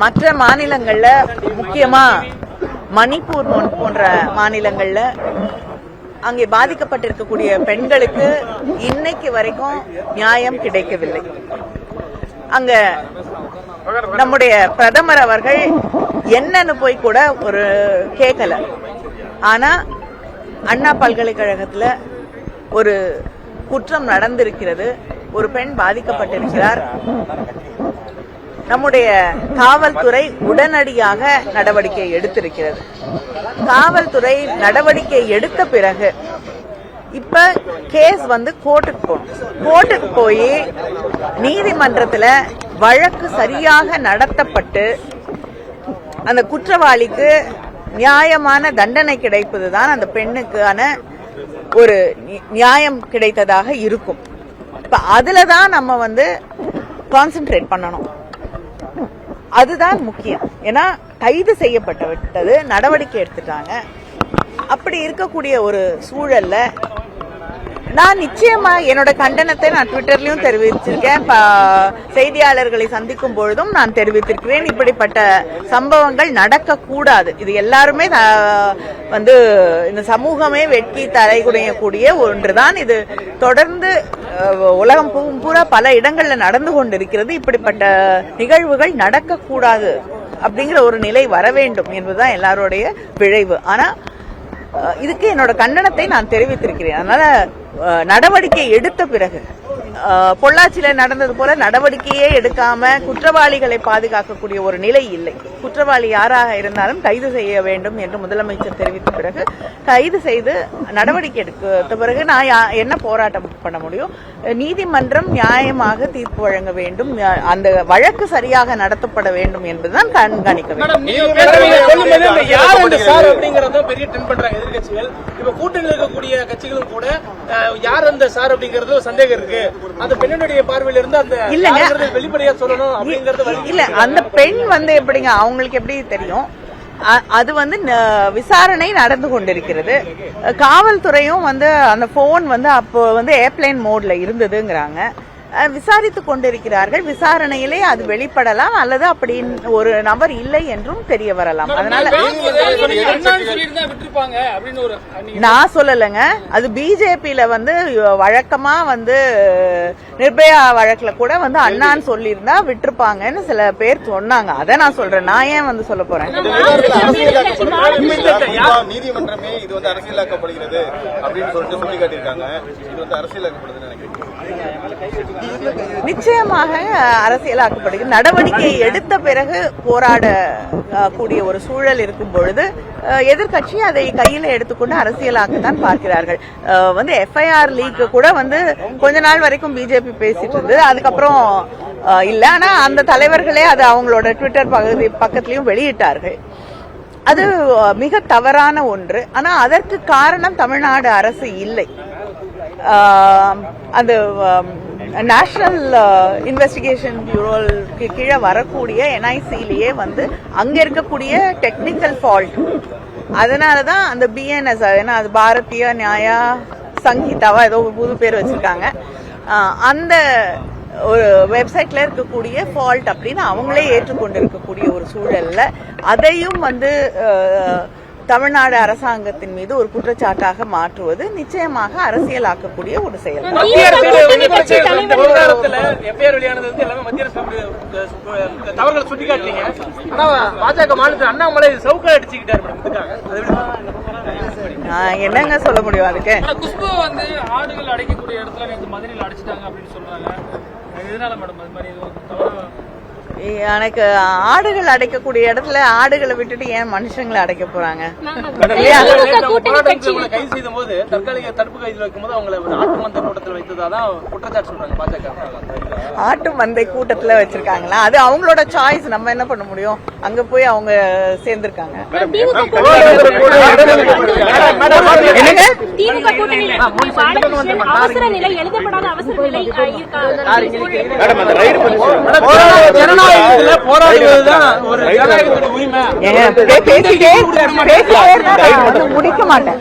மற்ற மாநிலங்கள்ல முக்கியமா மணிப்பூர் போன்ற மாநிலங்கள்ல அங்கே பாதிக்கப்பட்டிருக்கக்கூடிய பெண்களுக்கு இன்னைக்கு வரைக்கும் நியாயம் கிடைக்கவில்லை. அங்க நம்முடைய பிரதமர் அவர்கள் என்னன்னு போய் கூட ஒரு கேட்கல. ஆனா அண்ணா பல்கலைக்கழகத்துல ஒரு குற்றம் நடந்திருக்கிறது, ஒரு பெண் பாதிக்கப்பட்டிருக்கிறார். நம்முடைய காவல்துறை உடனடியாக நடவடிக்கை எடுத்திருக்கிறது. காவல்துறை நடவடிக்கை எடுத்த பிறகு இப்ப கேஸ் கோர்ட்டுக்கு போய் நீதிமன்றத்துல வழக்கு சரியாக நடத்தப்பட்டு அந்த குற்றவாளிக்கு நியாயமான தண்டனை கிடைப்பதுதான் அந்த பெண்ணுக்கான ஒரு நியாயம் கிடைத்ததாக இருக்கும். இப்ப அதுலதான் நம்ம கான்சென்ட்ரேட் பண்ணணும். அதுதான் முக்கியம். ஏன்னா கைது செய்யப்பட்டு விட்டது, நடவடிக்கை எடுத்துட்டாங்க. அப்படி இருக்கக்கூடிய ஒரு சூழல்ல நான் நிச்சயமா என்னோட கண்டனத்தை நான் ட்விட்டர்லயும் தெரிவிச்சிருக்கேன், செய்தியாளர்களை சந்திக்கும் பொழுதும் நான் தெரிவித்திருக்கிறேன். இப்படிப்பட்ட சம்பவங்கள் நடக்க கூடாது. இது எல்லாருமே இந்த சமூகமே வெட்கி தலைகுடையக்கூடிய ஒன்றுதான். இது தொடர்ந்து உலகம் பூரா பல இடங்கள்ல நடந்து கொண்டிருக்கிறது. இப்படிப்பட்ட நிகழ்வுகள் நடக்க கூடாது அப்படிங்கிற ஒரு நிலை வர வேண்டும் என்பதுதான் எல்லாருடைய விழைவு. ஆனா இதுக்கு என்னோட கண்டனத்தை நான் தெரிவித்திருக்கிறேன். அதனால நடவடிக்கை எடுத்த பிறகு பொள்ளாச்சியில நடந்தது போல நடவடிக்கையே எடுக்காம குற்றவாளிகளை பாதுகாக்கக்கூடிய ஒரு நிலை இல்லை. குற்றவாளி யாராக இருந்தாலும் கைது செய்ய வேண்டும் என்று முதலமைச்சர் தெரிவித்த பிறகு கைது செய்து நடவடிக்கை எடுத்த பிறகு நான் என்ன போராட்டம் பண்ண முடியும்? நீதிமன்றம் நியாயமாக தீர்ப்பு வழங்க வேண்டும், அந்த வழக்கு சரியாக நடத்தப்பட வேண்டும் என்பதுதான் கண்காணிக்க வேண்டும். கூட்டணியில் இருக்கக்கூடிய கட்சிகளும் கூட யார் அந்த சார் அப்படிங்கறது சந்தேகம் இருக்கு. அந்த பெண்ணுடைய பார்வையில இருந்து அந்த வெளிப்படையா சொல்லணும் அப்படிங்கறது இல்ல. அந்த பெண் எப்படிங்க, அவங்களுக்கு எப்படி தெரியும்? அது விசாரணை நடந்து கொண்டிருக்கிறது. காவல்துறையும் அந்த போன் அப்போ ஏர்பிளைன் மோட்ல இருந்ததுங்கிறாங்க. விசாரித்துக் கொண்டிருக்கிறார்கள். விசாரணையிலே அது வெளிப்படலாம், அல்லது அப்படி ஒரு நபர் இல்லை என்றும் தெரிய வரலாம். அதனால நான் சொல்லலைங்க. அது பிஜேபியில வழக்கமா நிர்பயா வழக்குல கூட அண்ணான்னு சொல்லியிருந்தா விட்டுருப்பாங்கன்னு சில பேர் சொன்னாங்க. அதை நான் சொல்றேன். நான் ஏன் சொல்ல போறேன்? நீதிமன்றமே இது அரசியலாக்கப்படுகிறது அப்படின்னு சொல்லிட்டு சொல்லி காட்டியிருக்காங்க. இது அரசியலாக்கப்படுதுன்னு நினைக்கிறேன். நிச்சயமாக அரசியலாக்கப்படுகிறது. நடவடிக்கை எடுத்த பிறகு போராடக்கூடிய ஒரு சூழல் இருக்கும் பொழுது எதிர்கட்சி அதை கையில எடுத்துக்கொண்டு அரசியலாக்கத்தான் பார்க்கிறார்கள். எஃப்ஐஆர் லீக் கூட கொஞ்ச நாள் வரைக்கும் பிஜேபி பேசிட்டு இருந்தது. அதுக்கப்புறம் இல்ல. ஆனா அந்த தலைவர்களே அது அவங்களோட ட்விட்டர் பக்கத்திலையும் வெளியிட்டார்கள். அது மிக தவறான ஒன்று. ஆனா அதற்கு காரணம் தமிழ்நாடு அரசு இல்லை. அந்த நேஷனல் இன்வெஸ்டிகேஷன் பியூரோக்கு கீழே வரக்கூடிய என்ஐசிலேயே அங்க இருக்கக்கூடிய டெக்னிக்கல் ஃபால்ட். அதனாலதான் அந்த பிஎன்எஸ், ஏன்னா அது பாரதிய நியாய சங்கீதாவா ஏதோ புது பேர் வச்சிருக்காங்க, அந்த ஒரு வெப்சைட்ல இருக்கக்கூடிய ஃபால்ட் அப்படின்னு அவங்களே ஏற்றுக்கொண்டு இருக்கக்கூடிய ஒரு சூழல்ல அதையும் தமிழ்நாடு அரசாங்கத்தின் மீது ஒரு குற்றச்சாட்டாக மாற்றுவது நிச்சயமாக அரசியலாக்கக்கூடிய ஒரு செயல். தவறுகளை சுட்டிக்காட்டீங்க. பாஜக மாநில அண்ணாமலை சவுக்கா அடிச்சுக்கிட்டாரு. என்னங்க சொல்ல முடியும் அதுக்கு? குஷ்பு ஆடுகள் அடைக்கக்கூடிய இடத்துல நேற்று மதுரையில் அடிச்சிட்டாங்க அப்படின்னு சொல்றாங்க. எதனால மேடம் அது மாதிரி? எனக்கு ஆடுகள் அடைக்கக்கூடிய இடத்துல ஆடுகளை விட்டுட்டு ஏன் மனுஷங்களை அடைக்க போறாங்க? கைது செய்த போது தற்காலிக தடுப்பு கைதில் வைக்கும்போது அவங்களை ஆட்டு மந்தை கூட்டத்தில் வைத்ததாதான் குற்றச்சாட்டு சொல்றாங்க பாஜக. ஆட்டு மந்தை கூட்டத்துல வச்சிருக்காங்களா? அது அவங்களோட சாய்ஸ். நம்ம என்ன பண்ண முடியும்? அங்க போய் அவங்க சேர்ந்திருக்காங்க. முடிக்க மாட்டேன்.